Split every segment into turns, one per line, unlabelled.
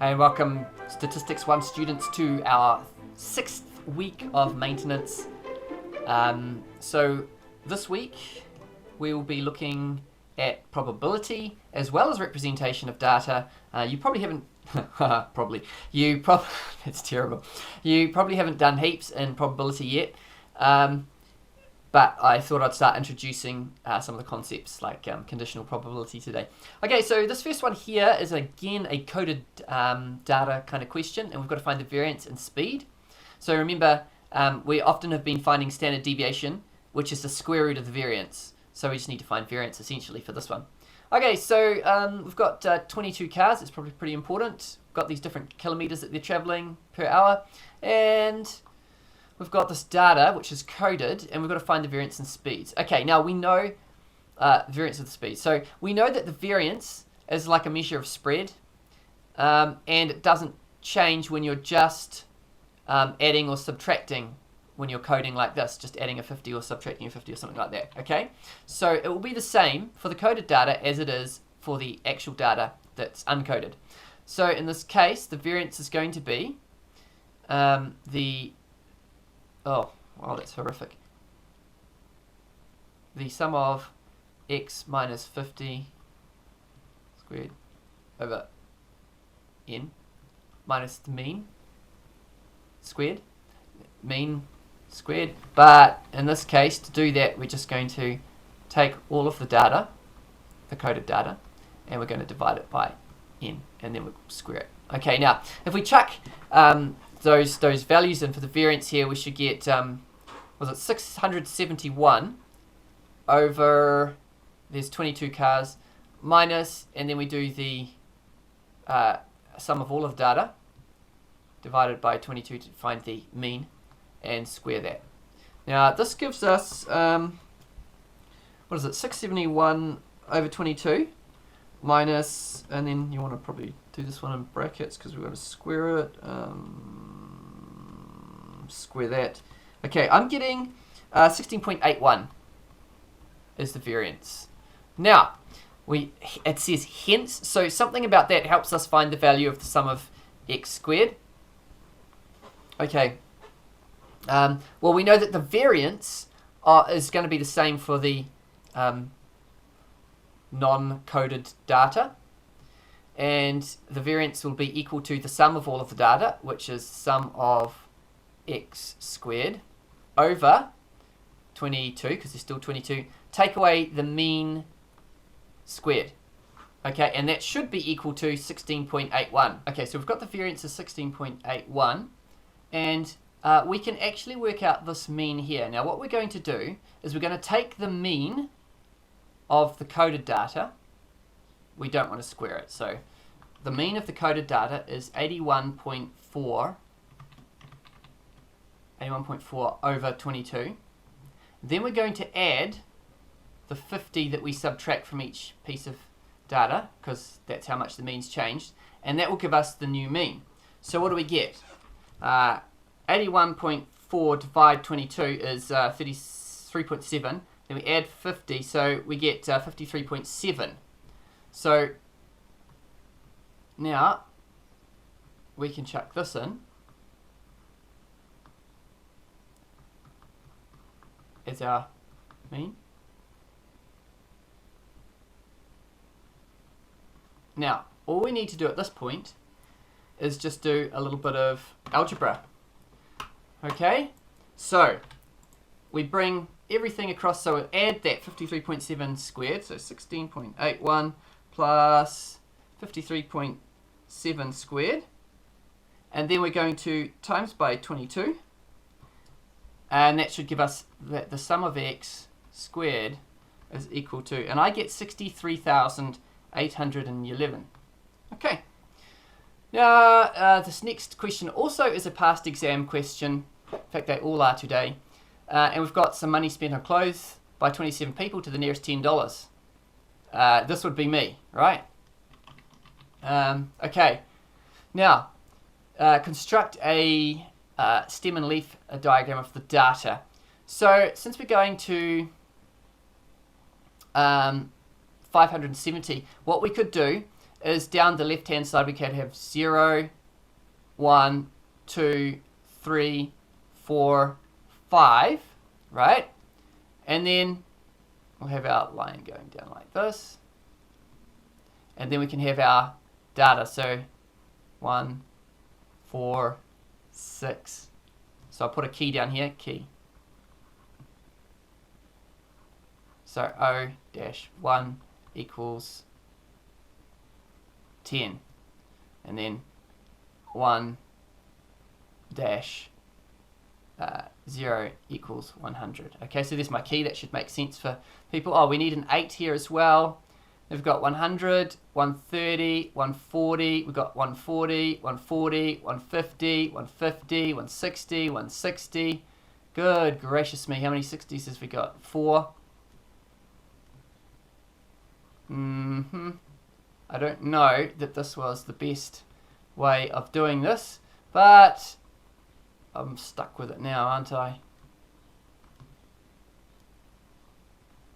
Hey, welcome Statistics 1 students to our 6th week of maintenance. So this week we will be looking at probability as well as representation of data. You probably haven't, that's terrible. You probably haven't done heaps in probability yet. But I thought I'd start introducing some of the concepts like conditional probability today. Okay, so this first one here is again a coded data kind of question, and we've got to find the variance and speed. So remember, we often have been finding standard deviation, which is the square root of the variance. So we just need to find variance essentially for this one. Okay, so we've got 22 cars. It's probably pretty important. We've got these different kilometers that they're traveling per hour, and we've got this data which is coded, and we've got to find the variance and speeds. Okay, now we know variance of the speed. So we know that the variance is like a measure of spread, and it doesn't change when you're just adding or subtracting when you're coding like this, just adding a 50 or subtracting a 50 or something like that. Okay, so it will be the same for the coded data as it is for the actual data that's uncoded. So in this case, the variance is going to be oh, wow, that's horrific. The sum of x minus 50 squared over n minus the mean squared. But in this case, to do that, we're just going to take all of the data, the coded data, and we're going to divide it by n, and then we'll square it. Okay, now, if we chuck those values in for the variance here, we should get, was it 671 over, there's 22 cars, minus, and then we do the sum of all of the data, divided by 22 to find the mean, and square that. Now, this gives us, what is it, 671 over 22, minus, and then you want to probably do this one in brackets because we're going to square it. Square that. Okay, I'm getting 16.81 is the variance. Now, it says hence, so something about that helps us find the value of the sum of x squared. Okay. Well, we know that the variance is going to be the same for the non-coded data, and the variance will be equal to the sum of all of the data, which is sum of x squared over 22, because there's still 22, take away the mean squared. Okay, and that should be equal to 16.81. Okay, so we've got the variance of 16.81, and we can actually work out this mean here. Now, what we're going to do is we're going to take the mean of the coded data. We don't want to square it, so the mean of the coded data is 81.4 over 22. Then we're going to add the 50 that we subtract from each piece of data, because that's how much the mean's changed, and that will give us the new mean. So what do we get? 81.4 divide 22 is 33.7. Then we add 50, so we get 53.7. So now we can chuck this in as our mean. Now, all we need to do at this point is just do a little bit of algebra. Okay, so we bring everything across, so we add that 53.7 squared, so 16.81 plus 53.7 squared, and then we're going to times by 22, and that should give us that the sum of x squared is equal to, and I get 63,811. Okay. Now, this next question also is a past exam question. In fact, they all are today. And we've got some money spent on clothes by 27 people to the nearest $10. This would be me, right? Okay. Now, construct a stem and leaf diagram of the data. So, since we're going to 570, what we could do is down the left-hand side we can have 0, 1, 2, 3, 4, 5, right? And then we'll have our line going down like this. And then we can have our data. So 1, 4, 6. So I'll put a key down here, key. So O-1 equals 10. And then 1 dash 0 equals 100. Okay, so there's my key. That should make sense for people. Oh, we need an 8 here as well. We've got 100, 130, 140, we've got 140, 140, 150, 150, 160, 160. Good gracious me, how many 60s has we got? 4. I don't know that this was the best way of doing this, but I'm stuck with it now, aren't I?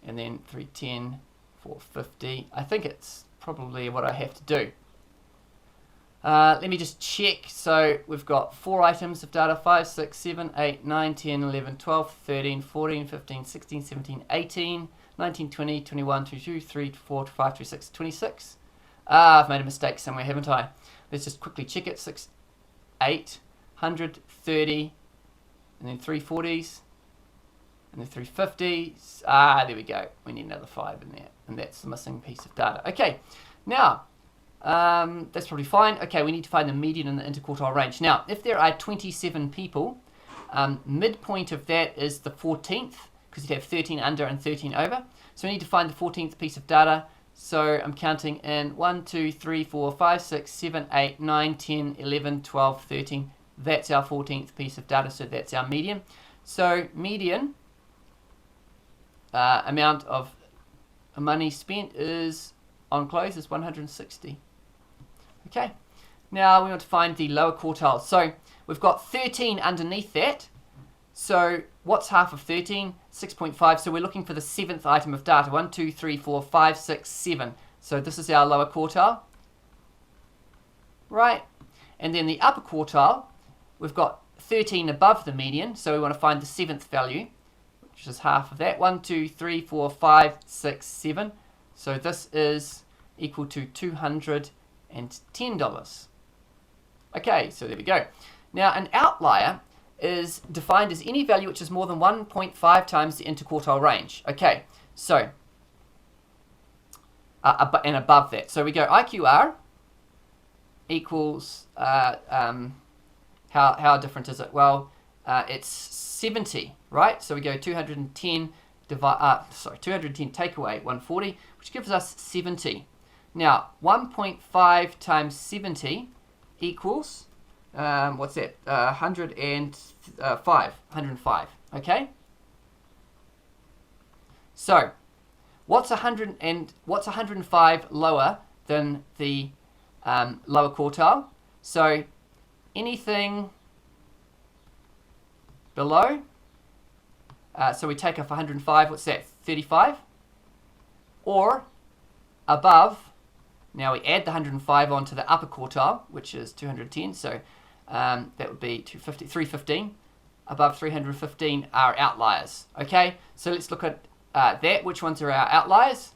And then 310, 450. I think it's probably what I have to do. Let me just check. So we've got 4 items of data, 5, 6, 7, 8, 9, 10, 11, 12, 13, 14, 15, 16, 17, 18, 19, 20, 21, 22, 3, 4, 5, 26, 26. I've made a mistake somewhere, haven't I? Let's just quickly check it. 6, 8, 130, and then 3 40s, and then 3 50s. There we go. We need another 5 in there, and that's the missing piece of data. Okay, now, that's probably fine. Okay, we need to find the median in the interquartile range. Now, if there are 27 people, midpoint of that is the 14th, because you'd have 13 under and 13 over. So we need to find the 14th piece of data. So I'm counting in 1, 2, 3, 4, 5, 6, 7, 8, 9, 10, 11, 12, 13. That's our 14th piece of data, so that's our median. So median amount of money spent is on clothes is 160. Okay, now we want to find the lower quartile. So we've got 13 underneath that. So what's half of 13? 6.5. So we're looking for the 7th item of data. 1, 2, 3, 4, 5, 6, 7. So this is our lower quartile. Right. And then the upper quartile, we've got 13 above the median. So we want to find the 7th value, which is half of that. 1, 2, 3, 4, 5, 6, 7. So this is equal to $210. Okay, so there we go. Now an outlier is defined as any value which is more than 1.5 times the interquartile range. Okay, so and above that. So we go IQR equals how different is it? Well, it's 70, right? So we go 210 210 take away 140, which gives us 70. Now 1.5 times 70 equals what's that? 105. Okay. So, what's 105 lower than the lower quartile? So, anything below. So we take off 105. What's that? 35. Or above. Now we add the 105 onto the upper quartile, which is 210. So that would be 250, 315. Above 315 are outliers. Okay, so let's look at that. Which ones are our outliers?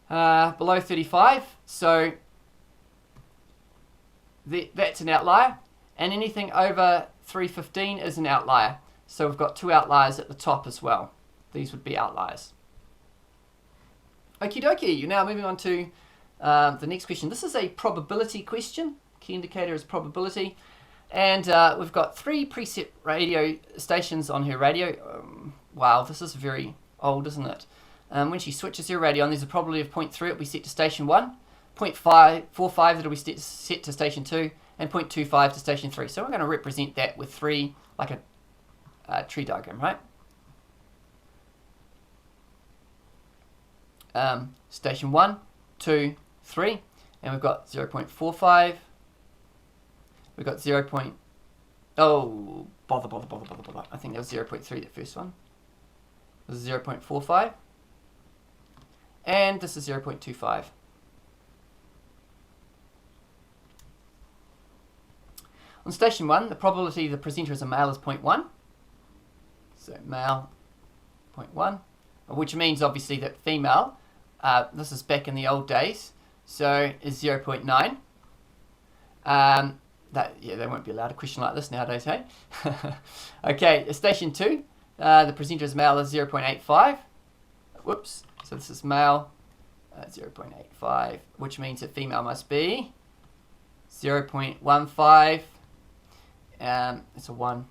Below 35. So that's an outlier. And anything over 315 is an outlier. So we've got 2 outliers at the top as well. These would be outliers. Okie dokie. Now moving on to the next question. This is a probability question. Key indicator is probability. And we've got 3 preset radio stations on her radio. Wow, this is very old, isn't it? When she switches her radio on, there's a probability of 0.3. It'll be set to station 1. 0.45 that'll be set to station 2. And 0.25 to station 3. So we're going to represent that with 3, like a tree diagram, right? Station 1, 2, 3, and we've got 0.45. We've got 0. Oh, bother. I think that was 0.3, the first one. This is 0.45. And this is 0.25. On station 1, the probability the presenter is a male is 0.1. So male 0.1, which means obviously that female, this is back in the old days, so is 0.9. They won't be allowed a question like this nowadays, hey? Okay, station 2, the presenter is male is 0.85. Whoops, so this is male, 0.85, which means that female must be 0.15. It's a 1.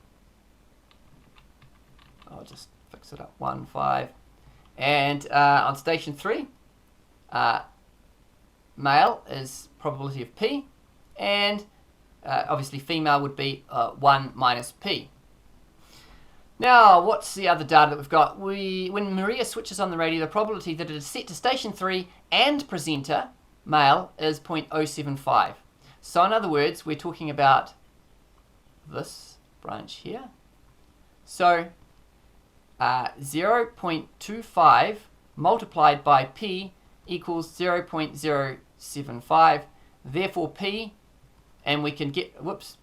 I'll just fix it up, 1.5. And on station 3, male is probability of P, and obviously female would be 1 minus P. Now, what's the other data that we've got? When Maria switches on the radio, the probability that it is set to station 3 and presenter, male, is 0.075. So in other words, we're talking about this branch here. So 0.25 multiplied by P equals 0.075. Therefore P, and we can get,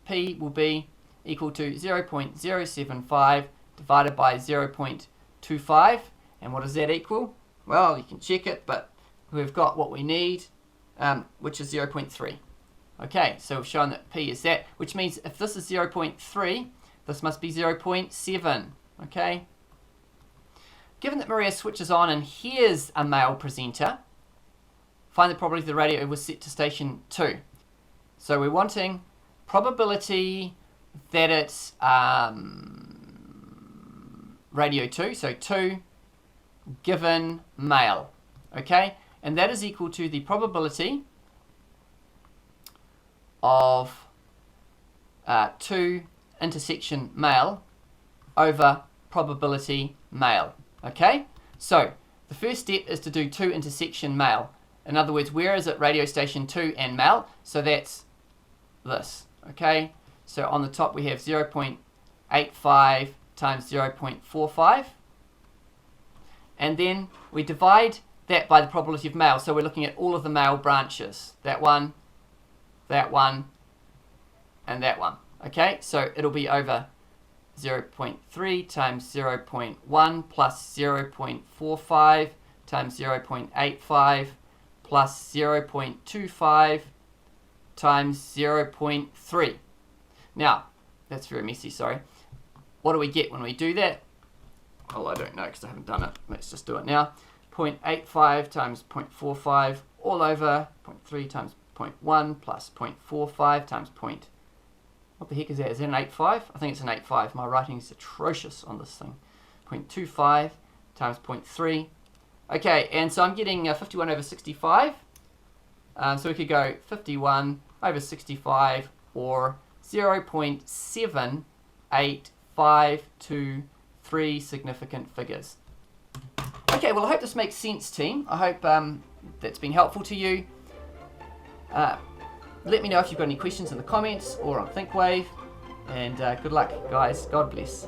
P will be equal to 0.075 divided by 0.25. And what does that equal? Well, you can check it, but we've got what we need, which is 0.3. Okay, so we've shown that P is that, which means if this is 0.3, this must be 0.7. Okay? Given that Maria switches on and hears a male presenter, find the probability the radio was set to station 2. So we're wanting probability that it's radio 2, so 2 given male, okay? And that is equal to the probability of 2 intersection male over probability male, okay? So the first step is to do 2 intersection male. In other words, where is it radio station 2 and male? So that's this, okay? So on the top we have 0.85 times 0.45. And then we divide that by the probability of male. So we're looking at all of the male branches. That one, and that one. Okay, so it'll be over 0.3 times 0.1 plus 0.45 times 0.85 plus 0.25 times 0.3. Now, that's very messy, sorry. What do we get when we do that? Well, I don't know because I haven't done it. Let's just do it now. 0.85 times 0.45 all over 0.3 times 0.1 plus 0.45 times what the heck is that? Is that an 8.5? I think it's an 8.5. My writing is atrocious on this thing. 0.25 times 0.3. Okay, and so I'm getting 51 over 65. So we could go 51 over 65 or 0.7852 significant figures. Okay, well I hope this makes sense, team. I hope that's been helpful to you. Let me know if you've got any questions in the comments or on ThinkWave. And good luck, guys. God bless.